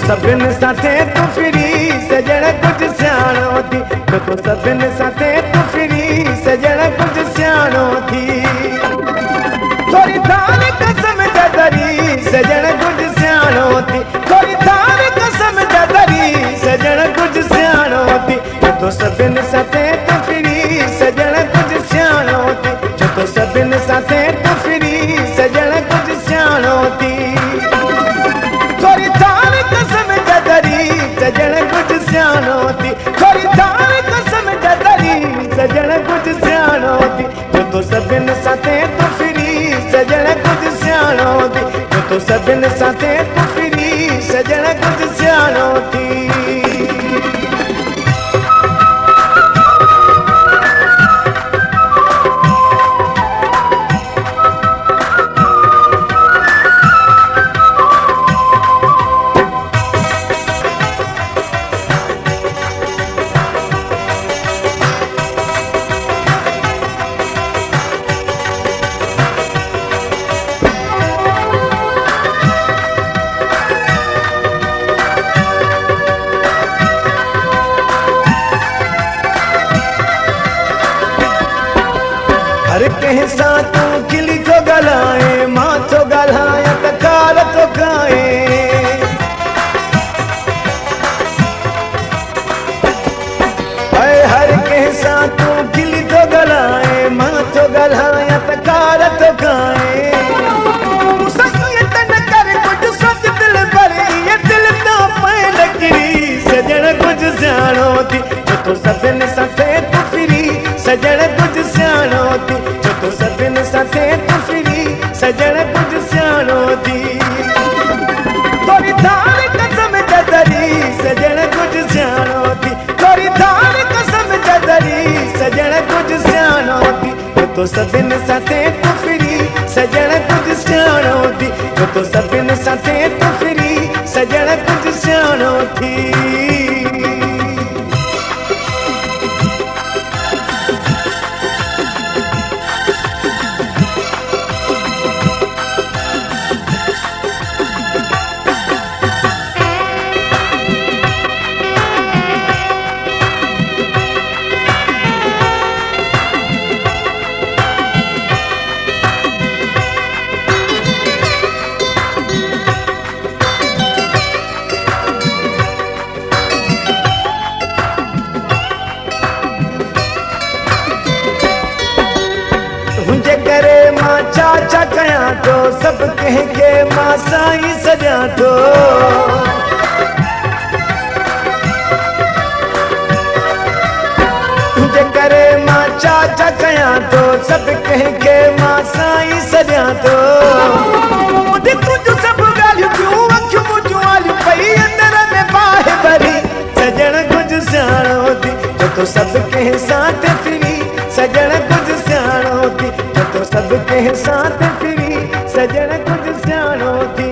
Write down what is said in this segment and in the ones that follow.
सभिन साथे तू फिरी सजण कुछ सियाणो थी तो सभिन साथे तू फिरी सजण कुछ सियाणो थी थोड़ी थार कसम जदरी सजण कुछ सियाणो थी थोड़ी थार कसम जदरी सजण कुछ सियाणो थी तो सभिन साथे तू फिरी सजण कुछ सियाणो थी तो सभिन साथे तू फिरी सजण कुछ सियाणो थी थोड़ी थार कसम जदरी सजण कुछ सियाणो थी थोड़ी थार कसम जदरी सजण कुछ सियाणो थी तो सभिन साथे तू फिरी सजण कुछ सियाणो थी तो सभिन साथे तू फिरी सजण कुछ सियाणो थी हर कंहिं सां तूं खिली थो ॻाल्हाए मां थो ॻाल्हायां त कार थो खाए हर कंहिं सां तूं खिली थो ॻाल्हाए मां थो ॻाल्हायां त कार थो खाए सजण कुछ सियाणो थी तो सभिन साथे तू फिरी सजण कुछ सियाणो थी तो सभिन साथे तू फिरी सजण कुछ सियाणो थी थोड़ी थार कसम जदरी सजण कुछ सियाणो थी थोड़ी थार कसम जदरी सजण कुछ सियाणो थी तो सभिन साथे तू फिरी सजण कुछ सियाणो थी तो सभिन साथे तू फिरी सजण कुछ सियाणो थी मुझे करे मां चाचा कयां तो सब कंहिंखे मां साईं सॼां थो मुझे करे मां चाचा कयां तो सब कंहिंखे मां साईं सॼां थो ॿुध तुंहिंजूं सभु ॻाल्हियूं थियूं अखियूं मुंहिंजूं आलियूं पई अंदर में बाहि भरी सजण कुझु सियाणो थी तो सभु कंहिं साथ फिरी सजण कुझु सियाणो थी तो सभु कंहिं साथ फिरी सजण कुझु सियाणो थी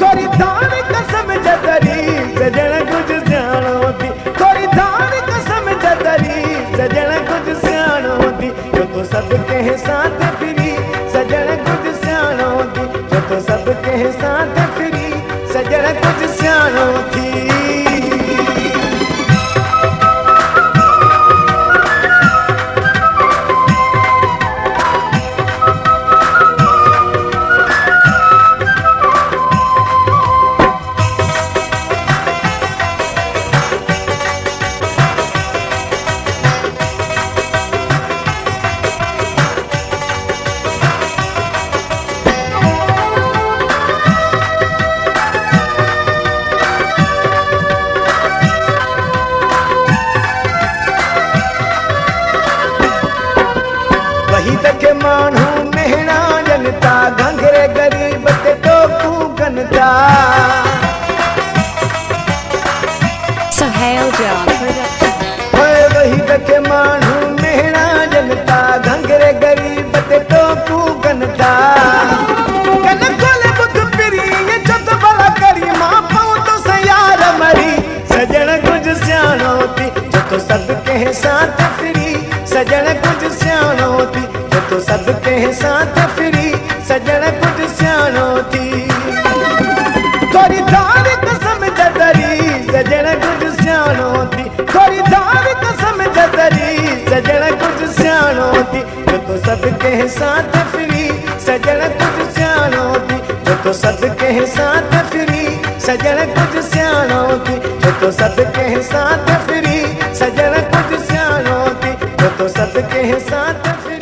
थोड़ी थार कसम जदरी सजण कुझु सियाणो थी थोड़ी थार कसम जदरी सजण कुझु सियाणो थी तो सभु कंहिं साथ फिरी सजण कुझु सियाणो थी तो सभु कंहिं साथ फिरी सजण कुझु सियाणो थी माण्हू मेहणा जनता घंघरे गरीब ते टोकू गनता Sohail John Production. वही देखे माण्हू मेहणा जनता घंघरे गरीब ते टोकू गनता कन खोले बुध पिरी ये चत भला करी मां पाऊं तो सयार मरी सजण कुझु सियाणो थी तो सब कंहिं साथ फिरी सजण कुझु सियाणो थी तो सब कंहिं साथ फिरी सजण कुझु सियाणो थी थोड़ी थार सजण कुछ सियाणो थी थोड़ी धार कसम जतरी सजण कुछ सियाणो थी जो तो सबके साथ फिरी सजण कुछ सियाणो थी जो तो सबके साथ फिरी सजण कुछ सियाणो थी जो तो सबके साथ फिरी सजण कुछ सियाणो थी जो तो सबके साथ फिरी